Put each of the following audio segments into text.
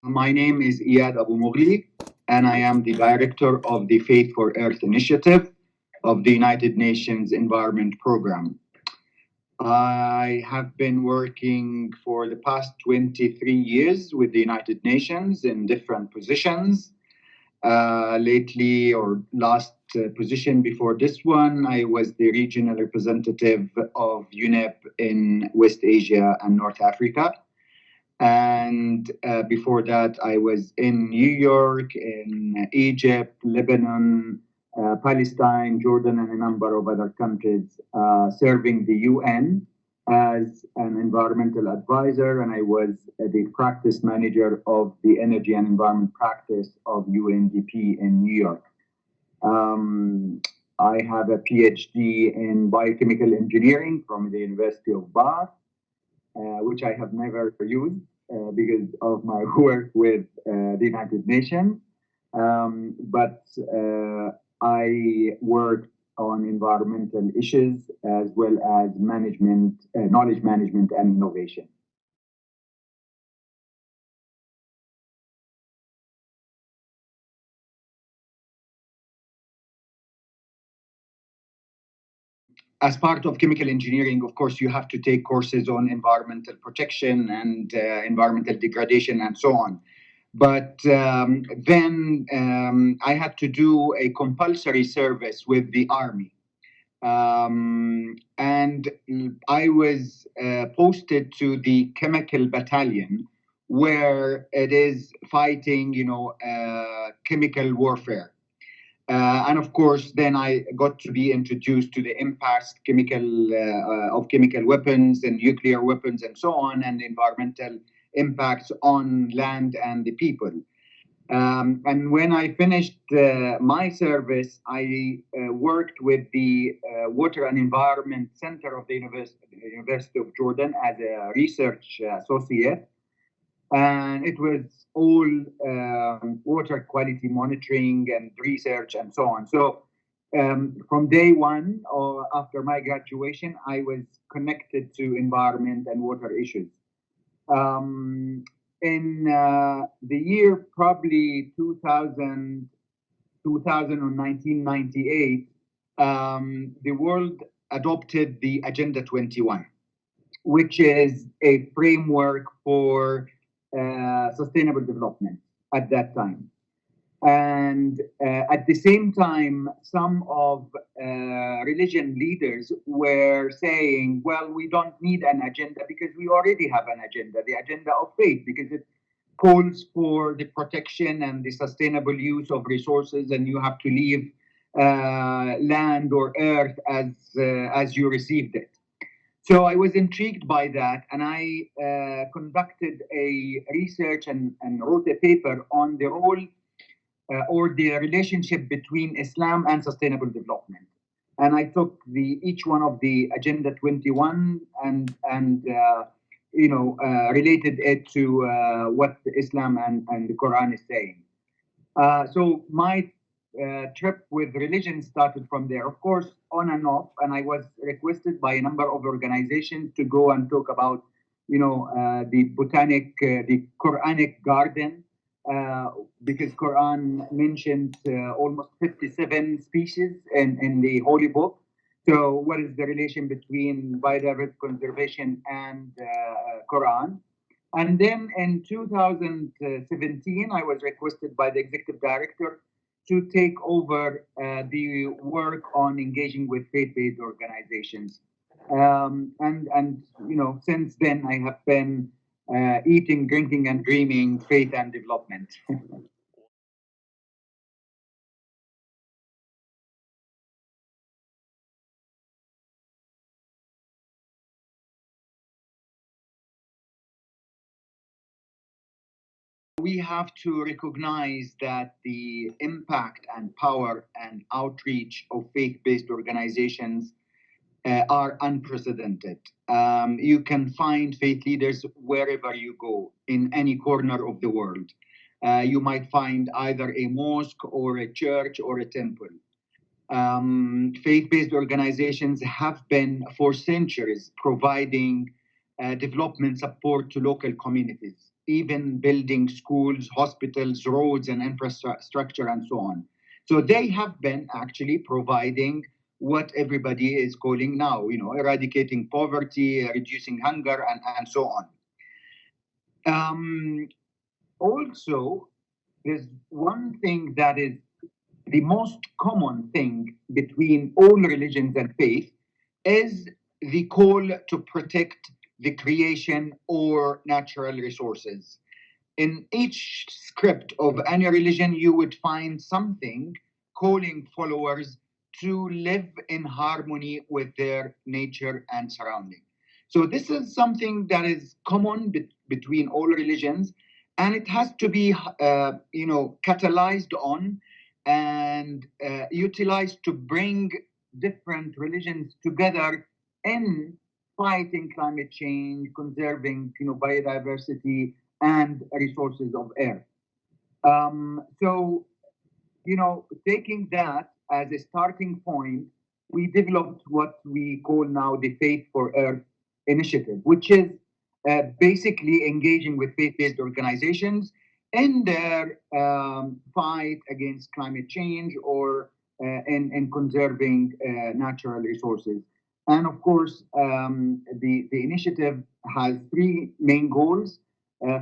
My name is Iyad Abumoghli, and I am the director of the Faith for Earth initiative of the United Nations Environment Program. I have been working for the past 23 years with the United Nations in different positions. Lately, or last position before this one, I was the regional representative of UNEP in West Asia and North Africa. And before that, I was in New York, in Egypt, Lebanon, Palestine, Jordan, and a number of other countries, serving the UN as an environmental advisor. And I was the practice manager of the energy and environment practice of UNDP in New York. I have a PhD in biochemical engineering from the University of Bath. Which I have never used because of my work with the United Nations. But I worked on environmental issues as well as management, knowledge management, and innovation. As part of chemical engineering, of course, you have to take courses on environmental protection and environmental degradation and so on. But then I had to do a compulsory service with the Army. And I was posted to the chemical battalion where it is fighting, chemical warfare. And of course, then I got to be introduced to the impacts of chemical weapons and nuclear weapons and so on, and environmental impacts on land and the people. And when I finished my service, I worked with the Water and Environment Center of the University of Jordan as a research associate. And it was all water quality monitoring and research and so on. So from day one or after my graduation, I was connected to environment and water issues. In the year probably 2000 or 1998, the world adopted the Agenda 21, which is a framework for sustainable development at that time. And at the same time, some of religion leaders were saying, well, we don't need an agenda because we already have an agenda, the agenda of faith, because it calls for the protection and the sustainable use of resources, and you have to leave land or earth as you received it. So I was intrigued by that, and I conducted a research and wrote a paper on the role or the relationship between Islam and sustainable development. And I took each one of the Agenda 21 and related it to what Islam and the Quran is saying. So my trip with religion started from there, of course, on and off. And I was requested by a number of organizations to go and talk about, the Quranic garden, because Quran mentions almost 57 species in the Holy Book. So what is the relation between biodiversity conservation and Quran? And then in 2017, I was requested by the executive director to take over the work on engaging with faith-based organizations. And since then, I have been eating, drinking, and dreaming faith and development. We have to recognize that the impact and power and outreach of faith-based organizations are unprecedented. You can find faith leaders wherever you go, in any corner of the world. You might find either a mosque or a church or a temple. Faith-based organizations have been for centuries providing development support to local communities even building schools, hospitals, roads, and infrastructure, and so on. So they have been actually providing what everybody is calling now, eradicating poverty, reducing hunger, and so on. Also, there's one thing that is the most common thing between all religions and faith is the call to protect the creation or natural resources. In each script of any religion, you would find something calling followers to live in harmony with their nature and surrounding. So this is something that is common between all religions, and it has to be, catalyzed on and utilized to bring different religions together in fighting climate change, conserving, biodiversity, and resources of Earth. So, taking that as a starting point, we developed what we call now the Faith for Earth initiative, which is basically engaging with faith-based organizations in their fight against climate change or in conserving natural resources. And of course, the initiative has three main goals.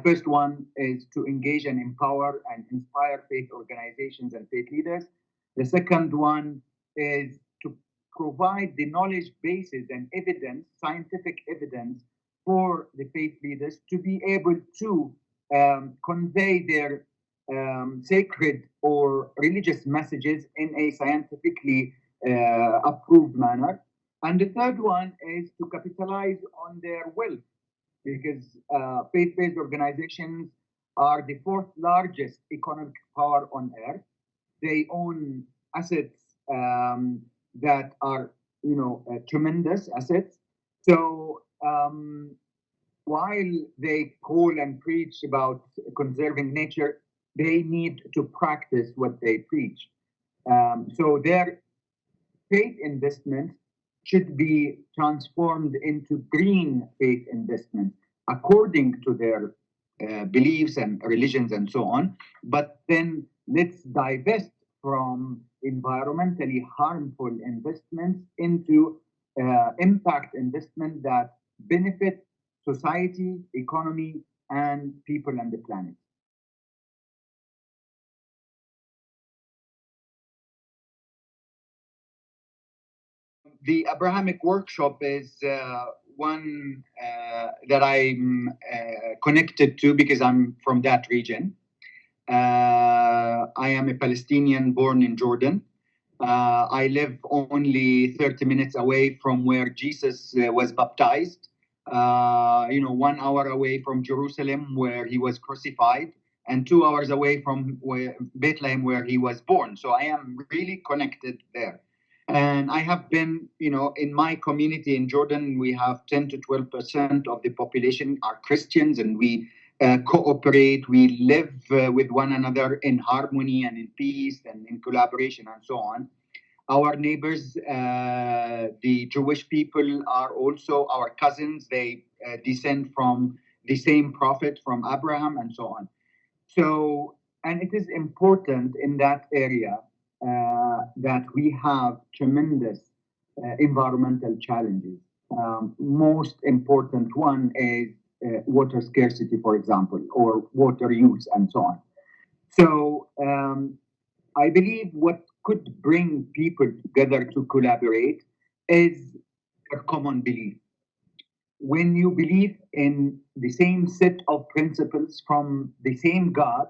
First one is to engage and empower and inspire faith organizations and faith leaders. The second one is to provide the knowledge bases and evidence, scientific evidence, for the faith leaders to be able to convey their sacred or religious messages in a scientifically approved manner. And the third one is to capitalize on their wealth, because faith-based organizations are the fourth largest economic power on earth. They own assets that are, tremendous assets. So while they call and preach about conserving nature, they need to practice what they preach. So their faith investment should be transformed into green faith investment according to their beliefs and religions and so on. But then let's divest from environmentally harmful investments into impact investment that benefit society, economy, and people and the planet. The Abrahamic workshop is one that I'm connected to because I'm from that region. I am a Palestinian born in Jordan. I live only 30 minutes away from where Jesus was baptized, 1 hour away from Jerusalem where he was crucified, and 2 hours away from Bethlehem where he was born. So I am really connected there. And I have been, in my community in Jordan, we have 10 to 12% of the population are Christians, and we cooperate, we live with one another in harmony and in peace and in collaboration and so on. Our neighbors, the Jewish people, are also our cousins. They descend from the same prophet, from Abraham, and so on. So, and it is important in that area that we have tremendous environmental challenges. Most important one is water scarcity, for example, or water use, and so on. So, I believe what could bring people together to collaborate is a common belief. When you believe in the same set of principles from the same God,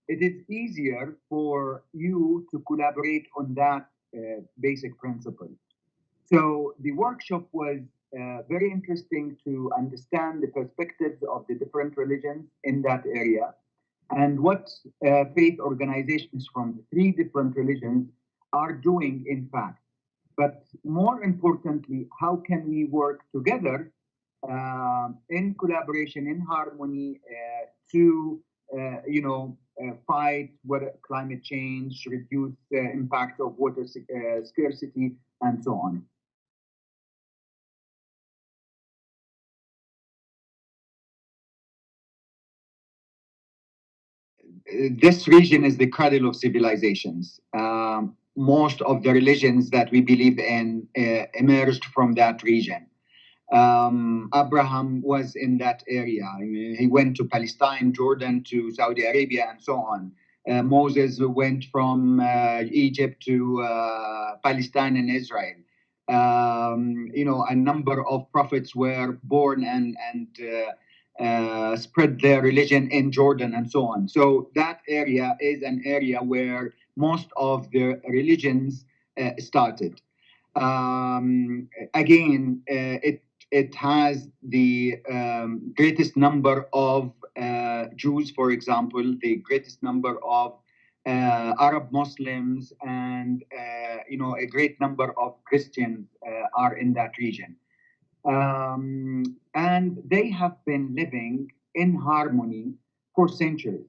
it is easier for you to collaborate on that basic principle. So the workshop was very interesting to understand the perspectives of the different religions in that area and what faith organizations from the three different religions are doing, in fact. But more importantly, how can we work together in collaboration, in harmony, to fight climate change, reduce the impact of water scarcity, and so on. this region is the cradle of civilizations. Most of the religions that we believe in emerged from that region. Abraham was in that area. He went to Palestine, Jordan, to Saudi Arabia, and so on. Moses went from Egypt to Palestine and Israel. A number of prophets were born and spread their religion in Jordan and so on. So that area is an area where most of the religions started. Again, it has the greatest number of Jews, for example, the greatest number of Arab Muslims, and a great number of Christians are in that region. And they have been living in harmony for centuries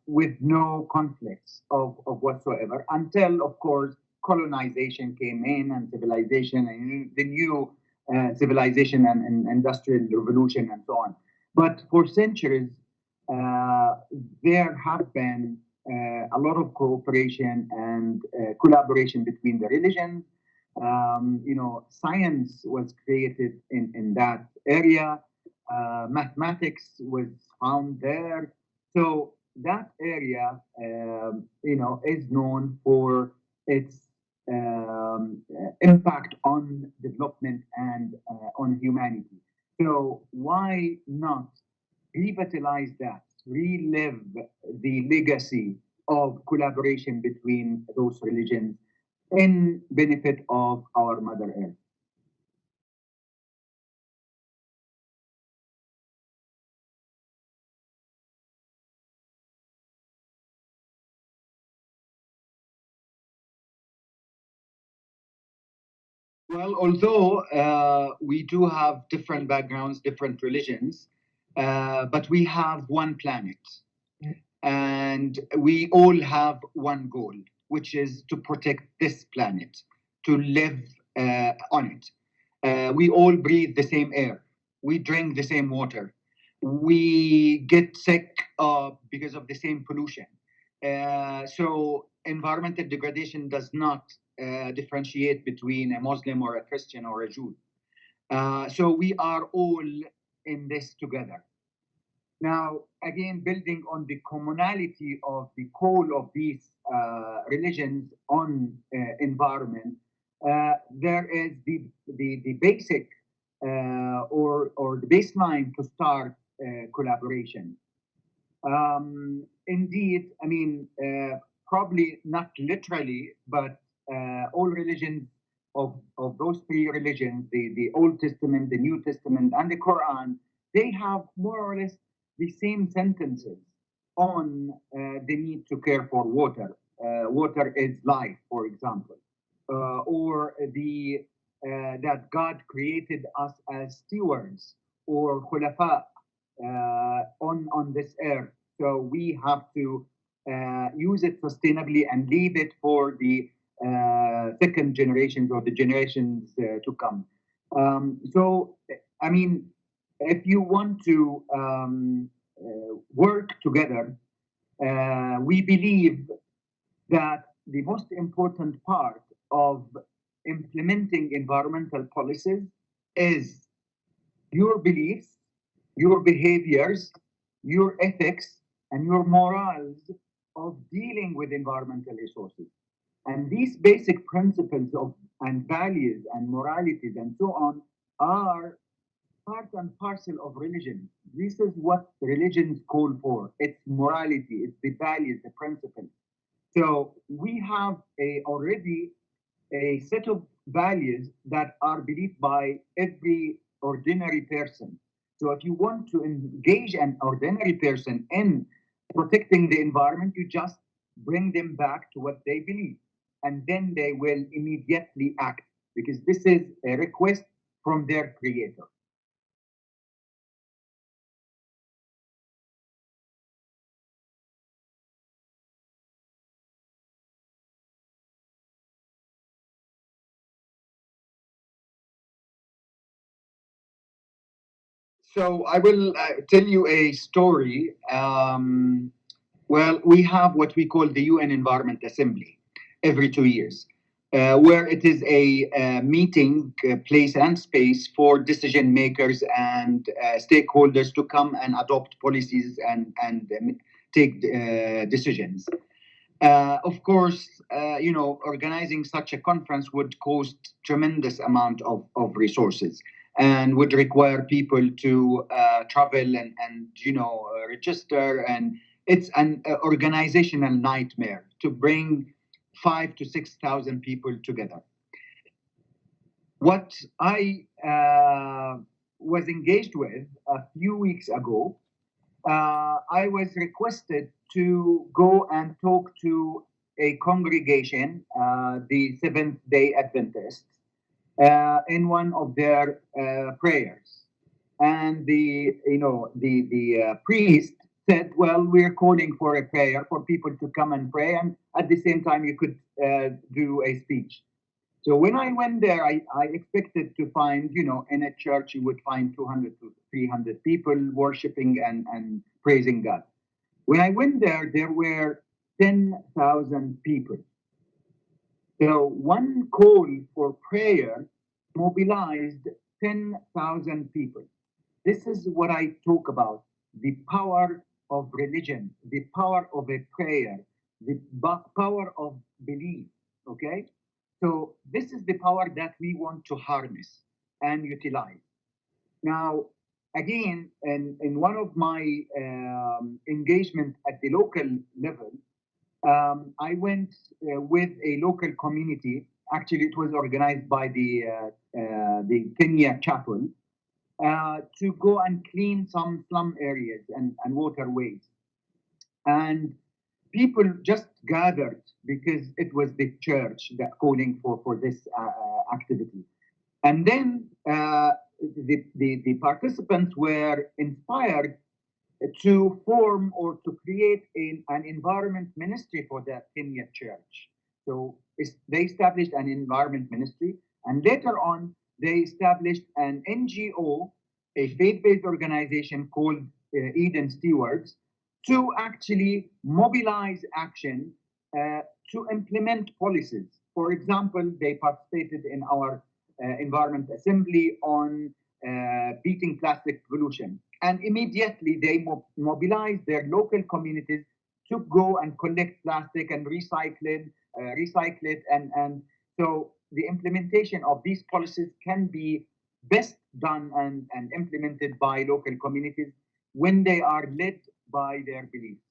with no conflicts of whatsoever until, of course, colonization came in and civilization and the new civilization and industrial revolution and so on. But for centuries, there have been a lot of cooperation and collaboration between the religions. Science was created in that area. Mathematics was found there. So that area, is known for its impact on development and on humanity. So why not revitalize that, relive the legacy of collaboration between those religions in benefit of our Mother Earth? Well, although we do have different backgrounds, different religions, but we have one planet. And we all have one goal, which is to protect this planet, to live on it. We all breathe the same air. We drink the same water. We get sick because of the same pollution. So environmental degradation does not differentiate between a Muslim or a Christian or a Jew. So we are all in this together. Now, again, building on the commonality of the call of these religions on environment, there is the basic or the baseline to start collaboration. Indeed, I mean, probably not literally, but all religions of those three religions, the Old Testament, the New Testament, and the Quran, they have more or less the same sentences on the need to care for water. Water is life, for example, or the that God created us as stewards or khulafa on this earth. So we have to use it sustainably and leave it for the second generations or the generations to come. So, I mean, if you want to work together, we believe that the most important part of implementing environmental policies is your beliefs, your behaviors, your ethics, and your morals of dealing with environmental resources. And these basic principles of and values and moralities and so on are part and parcel of religion. This is what religions call for. It's morality, it's the values, the principles. So we have already a set of values that are believed by every ordinary person. So if you want to engage an ordinary person in protecting the environment, you just bring them back to what they believe. And then they will immediately act because this is a request from their creator. So I will tell you a story. Well, we have what we call the UN Environment Assembly every 2 years, where it is a meeting place and space for decision makers and stakeholders to come and adopt policies and take decisions. Of course, organizing such a conference would cost tremendous amount of resources and would require people to travel and register, and it's an organizational nightmare to bring 5 to 6 thousand people together. What I was engaged with a few weeks ago, I was requested to go and talk to a congregation, the Seventh Day Adventists, in one of their prayers, and the priest said, "Well, we're calling for a prayer for people to come and pray, and at the same time, you could do a speech." So when I went there, I expected to find, in a church, you would find 200 to 300 people worshiping and praising God. When I went there were 10,000 people. So one call for prayer mobilized 10,000 people. This is what I talk about, the power of religion, the power of a prayer, the power of belief, okay? So this is the power that we want to harness and utilize. Now, again, in one of my engagement at the local level, I went with a local community. Actually, it was organized by the Kenya Chapel to go and clean some slum areas and waterways. And people just gathered because it was the church that calling for this activity. And then the participants were inspired to form or to create an environment ministry for the Kenya church. So they established an environment ministry, and later on, they established an NGO, a faith-based organization called Eden Stewards, to actually mobilize action to implement policies. For example, they participated in our environment assembly on beating plastic pollution. And immediately they mobilized their local communities to go and collect plastic and recycle it. And so the implementation of these policies can be best done and implemented by local communities when they are led by their beliefs.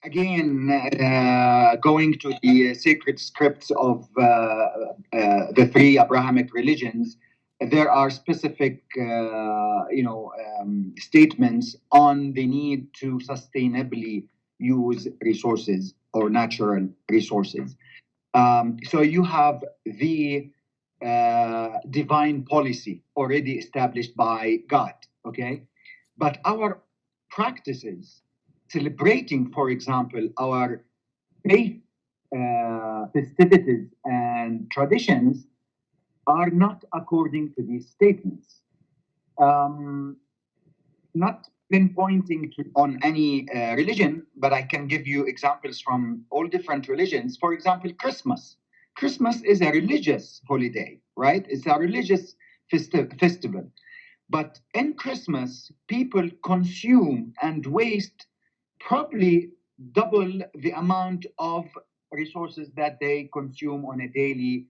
Again, going to the sacred scripts of the three Abrahamic religions, there are specific, statements on the need to sustainably use resources or natural resources. So you have the divine policy already established by God, okay? But our practices, celebrating, for example, our faith festivities and traditions, are not according to these statements. Not pinpointing on any religion, but I can give you examples from all different religions. For example, Christmas. Christmas is a religious holiday, right? It's a religious festival. But in Christmas, people consume and waste probably double the amount of resources that they consume on a daily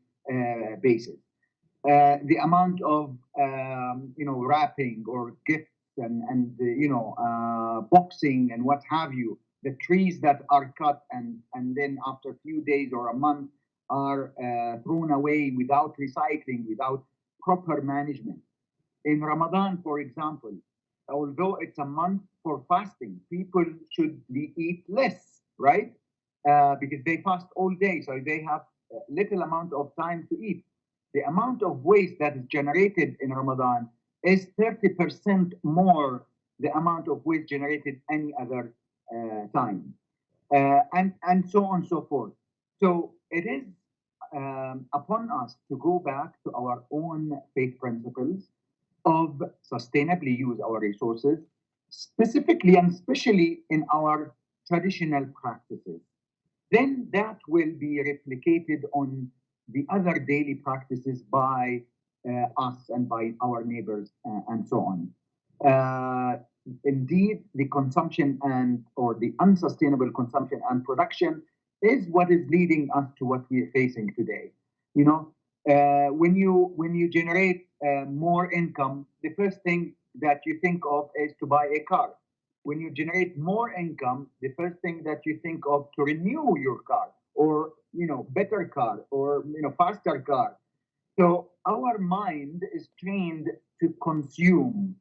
basis. The amount of wrapping or gifts and boxing and what have you, the trees that are cut and then after a few days or a month are thrown away without recycling, without proper management. In Ramadan, for example, although it's a month for fasting, people should eat less, right? Because they fast all day, so they have little amount of time to eat. The amount of waste that is generated in Ramadan is 30% more the amount of waste generated any other time, and so on and so forth. So it is upon us to go back to our own faith principles of sustainably use our resources, specifically and especially in our traditional practices. Then that will be replicated on the other daily practices by us and by our neighbors and so on. Indeed, the consumption and or the unsustainable consumption and production is what is leading us to what we are facing today. You know, when you generate more income, the first thing that you think of is to buy a car. When you generate more income, the first thing that you think of to renew your car or better car or faster car. So our mind is trained to consume.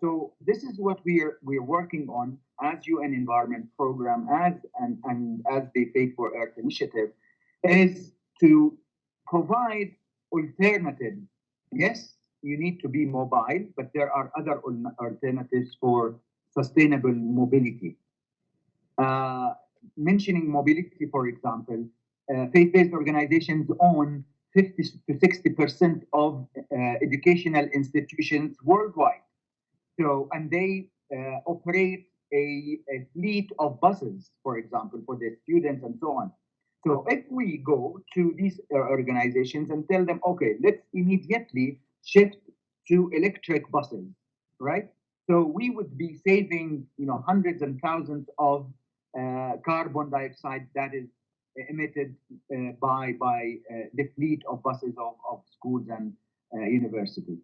So this is what we're working on as UN Environment Program, and as the Faith for Earth initiative, is to provide alternatives. Yes, you need to be mobile, but there are other alternatives for sustainable mobility. Mentioning mobility, for example, faith-based organizations own 50 to 60% of educational institutions worldwide. So, and they operate a fleet of buses, for example, for their students and so on. So if we go to these organizations and tell them, okay, let's immediately shift to electric buses, right? So we would be saving, hundreds and thousands of carbon dioxide that is emitted by the fleet of buses of schools and universities.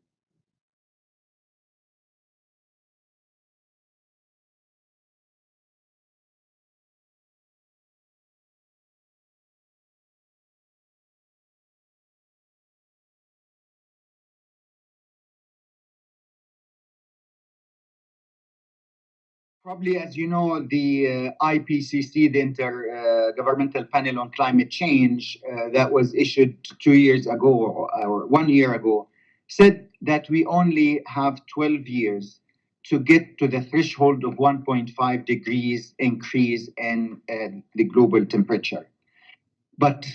Probably, as you know, the IPCC, the Intergovernmental Panel on Climate Change, that was issued 2 years ago or 1 year ago, said that we only have 12 years to get to the threshold of 1.5 degrees increase in the global temperature. But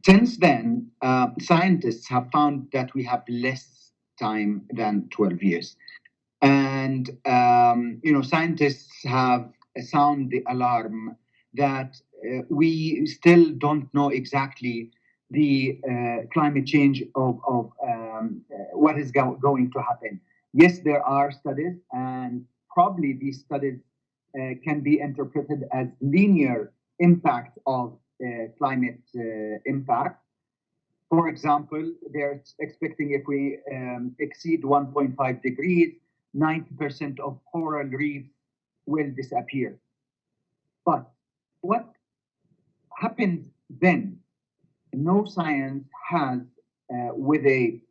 since then, scientists have found that we have less time than 12 years. And scientists have sound the alarm that we still don't know exactly the climate change of what is going to happen. Yes, there are studies, and probably these studies can be interpreted as linear impact of climate impact. For example, they're expecting if we exceed 1.5 degrees, 90% of coral reefs will disappear. But what happens then? No science has, with a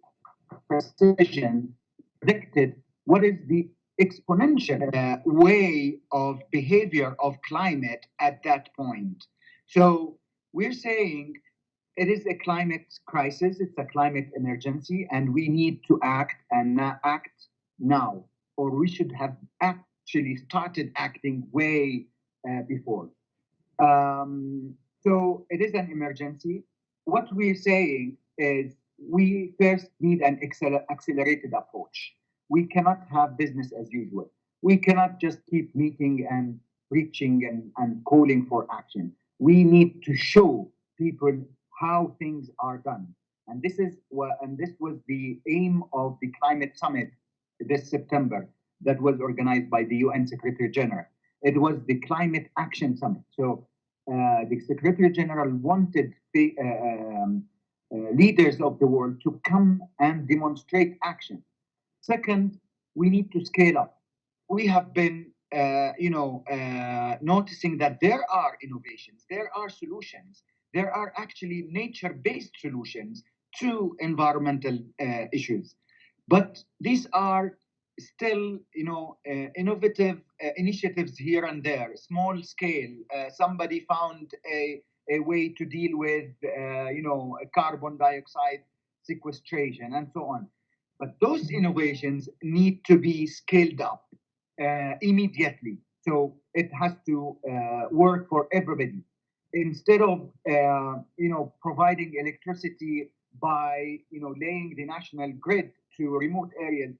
precision, predicted what is the exponential way of behavior of climate at that point. So we're saying it is a climate crisis, it's a climate emergency, and we need to act and act now, or we should have actually started acting way before. So it is an emergency. What we're saying is we first need an accelerated approach. We cannot have business as usual. We cannot just keep meeting and preaching and calling for action. We need to show people how things are done. And this was the aim of the climate summit this September that was organized by the UN Secretary General. It was the climate action summit. So the Secretary General wanted the leaders of the world to come and demonstrate action. Second, we need to scale up. We have been, noticing that there are innovations, there are solutions, there are actually nature-based solutions to environmental issues, but these are still, innovative initiatives here and there, small scale. Somebody found a way to deal with, carbon dioxide sequestration and so on. But those innovations need to be scaled up immediately. So it has to work for everybody. Instead of providing electricity by laying the national grid to remote areas,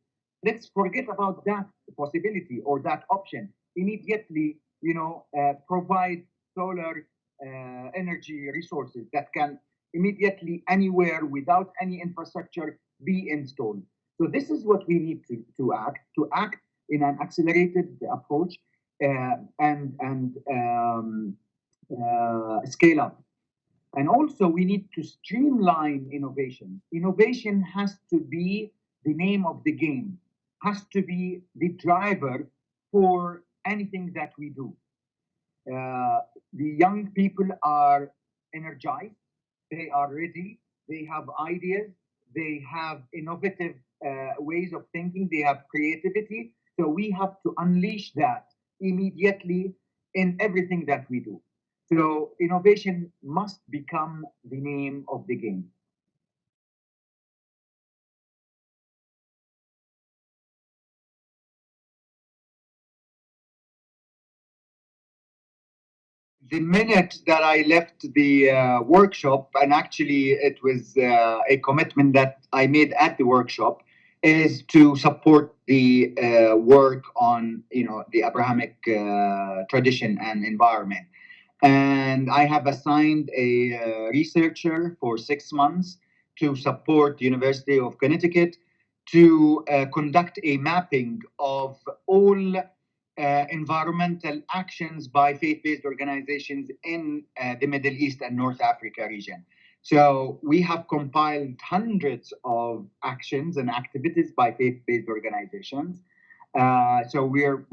let's forget about that possibility or that option. Immediately, provide solar energy resources that can immediately anywhere without any infrastructure be installed. So this is what we need to act in an accelerated approach and scale up. And also, we need to streamline innovation. Innovation has to be the name of the game, has to be the driver for anything that we do. The young people are energized, they are ready, they have ideas, they have innovative ways of thinking, they have creativity. So we have to unleash that immediately in everything that we do. So innovation must become the name of the game. The minute that I left the workshop, and actually it was a commitment that I made at the workshop, is to support the work on the Abrahamic tradition and environment. And I have assigned a researcher for 6 months to support the University of Connecticut to conduct a mapping of all environmental actions by faith-based organizations in the Middle East and North Africa region. So we have compiled hundreds of actions and activities by faith-based organizations. So we're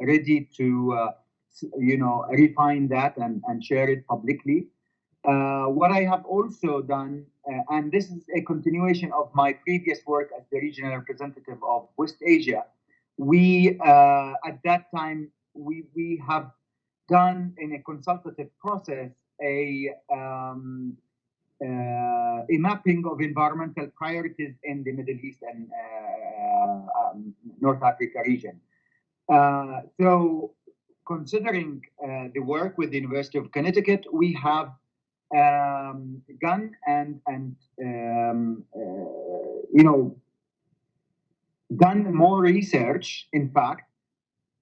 ready to refine that and share it publicly. What I have also done, and this is a continuation of my previous work as the regional representative of West Asia, we at that time we have done in a consultative process a mapping of environmental priorities in the Middle East and North Africa region. So considering the work with the University of Connecticut, we have gone and done more research. In fact,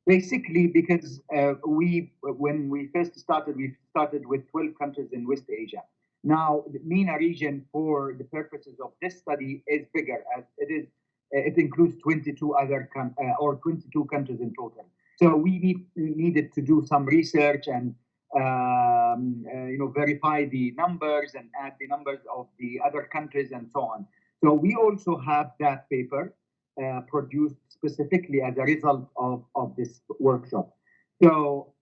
basically because when we first started, we started with 12 countries in West Asia. Now, the MENA region, for the purposes of this study, is bigger, as it includes 22 other or 22 countries in total. So we needed to do some research and verify the numbers and add the numbers of the other countries and so on. So we also have that paper produced specifically as a result of this workshop. So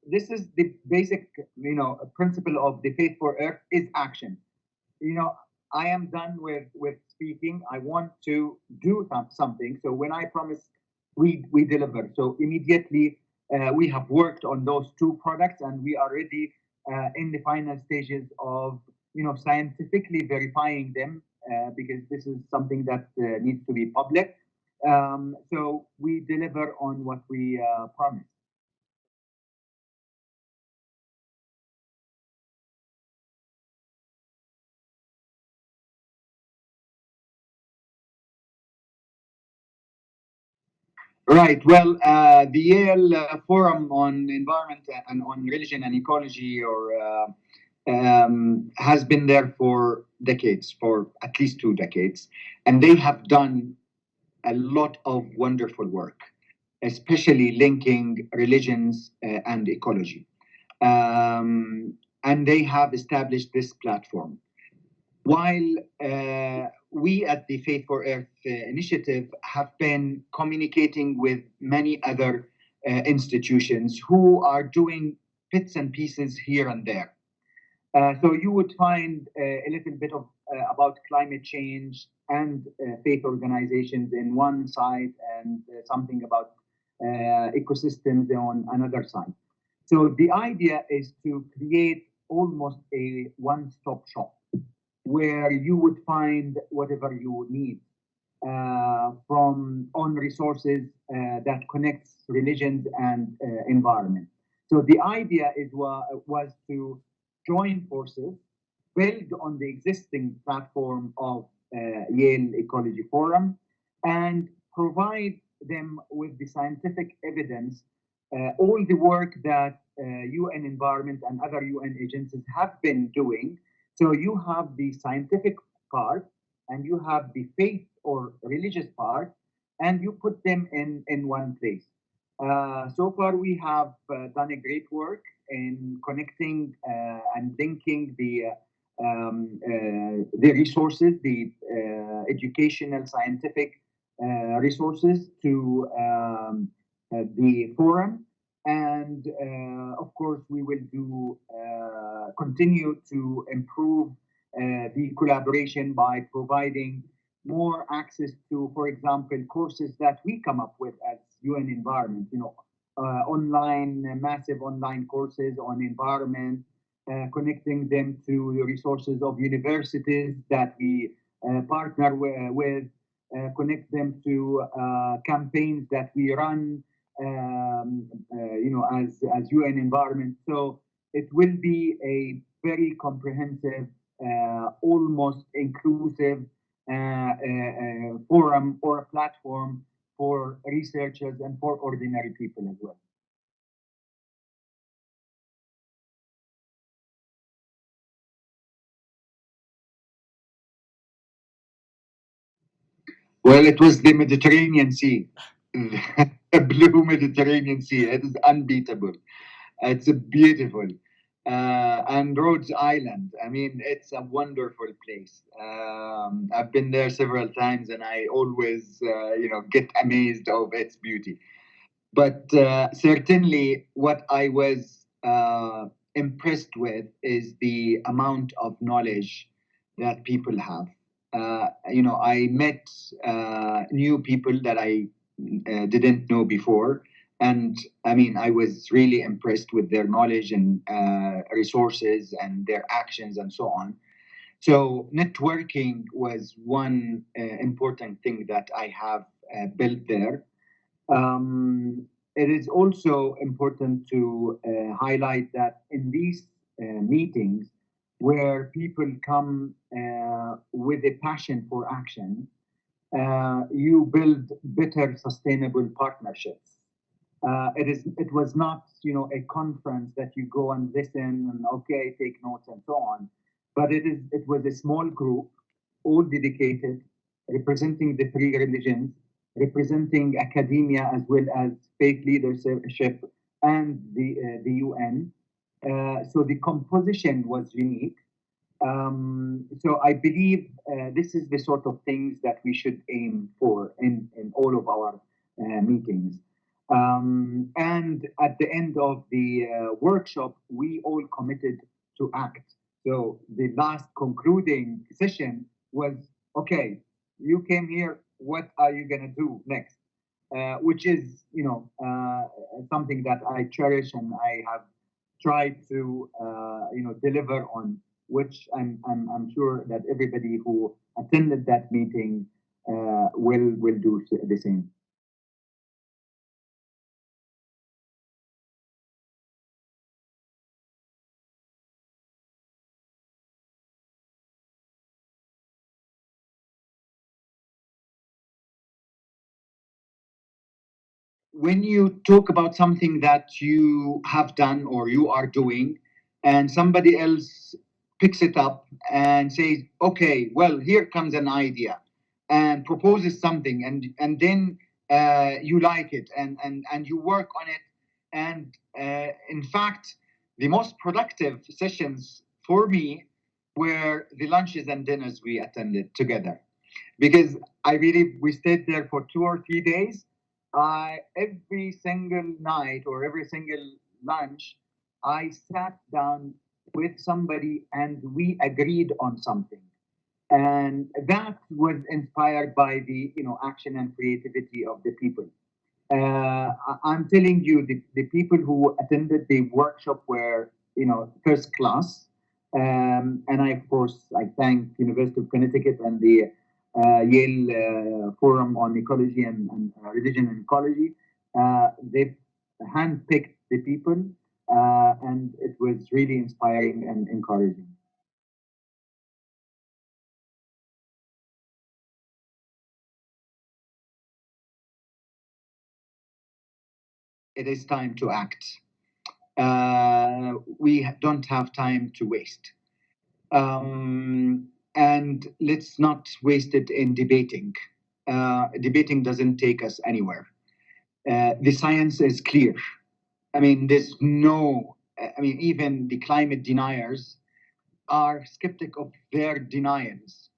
this is the basic principle of the Faith for Earth is action. I am done with speaking. I want to do something. So when I promise, we deliver. So immediately we have worked on those two products, and we are already in the final stages of scientifically verifying them because this is something that needs to be public. So we deliver on what we promised. Right. Well, the Yale Forum on Environment and on Religion and Ecology, or has been there for decades, for at least 2 decades, and they have done a lot of wonderful work, especially linking religions and ecology. And they have established this platform. While we at the Faith for Earth initiative have been communicating with many other institutions who are doing bits and pieces here and there. So you would find a little bit of about climate change and faith organizations in one side, and something about ecosystems on another side. So the idea is to create almost a one-stop shop where you would find whatever you need. from on resources that connects religions and environment. So the idea was to join forces, build on the existing platform of Yale Ecology Forum, and provide them with the scientific evidence, all the work that UN Environment and other UN agencies have been doing. So you have the scientific part, and you have the faith or religious part, and you put them in one place. So far, we have done a great work in connecting and linking the resources, the educational, scientific resources to the forum. And of course, we will do continue to improve the collaboration by providing more access to, for example, courses that we come up with as UN Environment, online, massive online courses on environment, connecting them to the resources of universities that we partner with, connect them to campaigns that we run, as UN Environment. So it will be a very comprehensive, almost inclusive forum or a platform for researchers and for ordinary people as well. Well, it was the Mediterranean Sea, a blue Mediterranean Sea. It is unbeatable. It's beautiful. And Rhodes Island. I mean, it's a wonderful place. I've been there several times, and I always, get amazed of its beauty. But certainly, what I was impressed with is the amount of knowledge that people have. I met new people that I didn't know before. And I mean, I was really impressed with their knowledge and resources and their actions and so on. So, networking was one important thing that I have built there. It is also important to highlight that in these meetings, where people come with a passion for action, you build better sustainable partnerships. It was not a conference that you go and listen and okay take notes and so on, but it was a small group, all dedicated, representing the three religions, representing academia as well as faith leadership and the UN. So the composition was unique. So I believe this is the sort of things that we should aim for in all of our meetings. And at the end of the workshop, we all committed to act. So the last concluding session was, okay, you came here, what are you going to do next? Which is, something that I cherish and I have tried to, deliver on, which I'm sure that everybody who attended that meeting will do the same. When you talk about something that you have done or you are doing, and somebody else picks it up and says, okay, well, here comes an idea, and proposes something, and then you like it, and you work on it. And in fact, the most productive sessions for me were the lunches and dinners we attended together, because I believe we stayed there for 2 or 3 days. Every single night or every single lunch, I sat down with somebody and we agreed on something. And that was inspired by the action and creativity of the people. I'm telling you, the people who attended the workshop were first class. And I, of course, I thank University of Connecticut and the Yale Forum on Ecology and Religion and Ecology. They've handpicked the people, and it was really inspiring and encouraging. It is time to act. We don't have time to waste. And let's not waste it in debating. Debating doesn't take us anywhere. The science is clear. I mean, there's no, I mean, even the climate deniers are skeptic of their denials.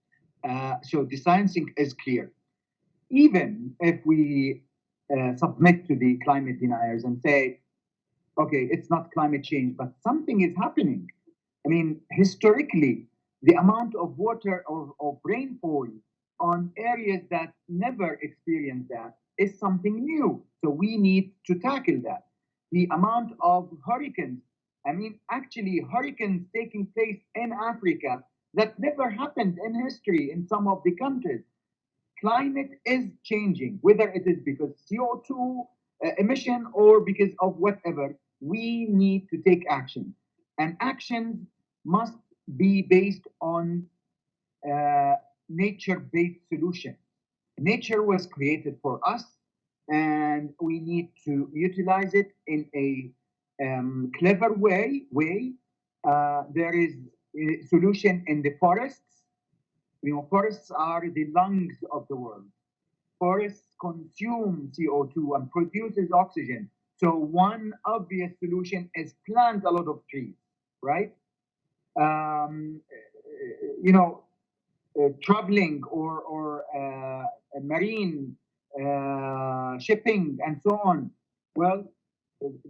So the science is clear. Even if we submit to the climate deniers and say, okay, it's not climate change, but something is happening. I mean, historically, the amount of water of rainfall on areas that never experienced that is something new. So we need to tackle that. The amount of hurricanes, I mean, actually, hurricanes taking place in Africa that never happened in history in some of the countries. Climate is changing, whether it is because CO2 emission or because of whatever. We need to take action, and actions must be based on uh, nature-based solution. Nature was created for us, and we need to utilize it in a clever way. There is a solution in the forests. You know, forests are the lungs of the world. Forests consume CO2 and produces oxygen. So one obvious solution is plant a lot of trees, right? Um, you know, traveling or marine shipping and so on. Well,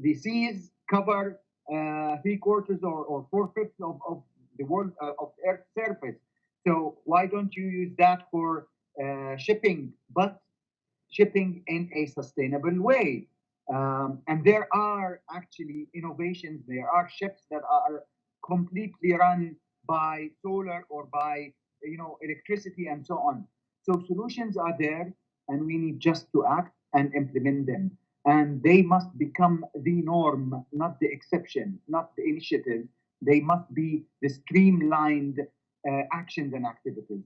the seas cover 3/4 or 4/5 of the world of Earth's surface. So why don't you use that for shipping, but shipping in a sustainable way? And there are actually innovations. There are ships that are completely run by solar or by electricity and so on. So solutions are there, and we need just to act and implement them. And they must become the norm, not the exception, not the initiative. They must be the streamlined actions and activities.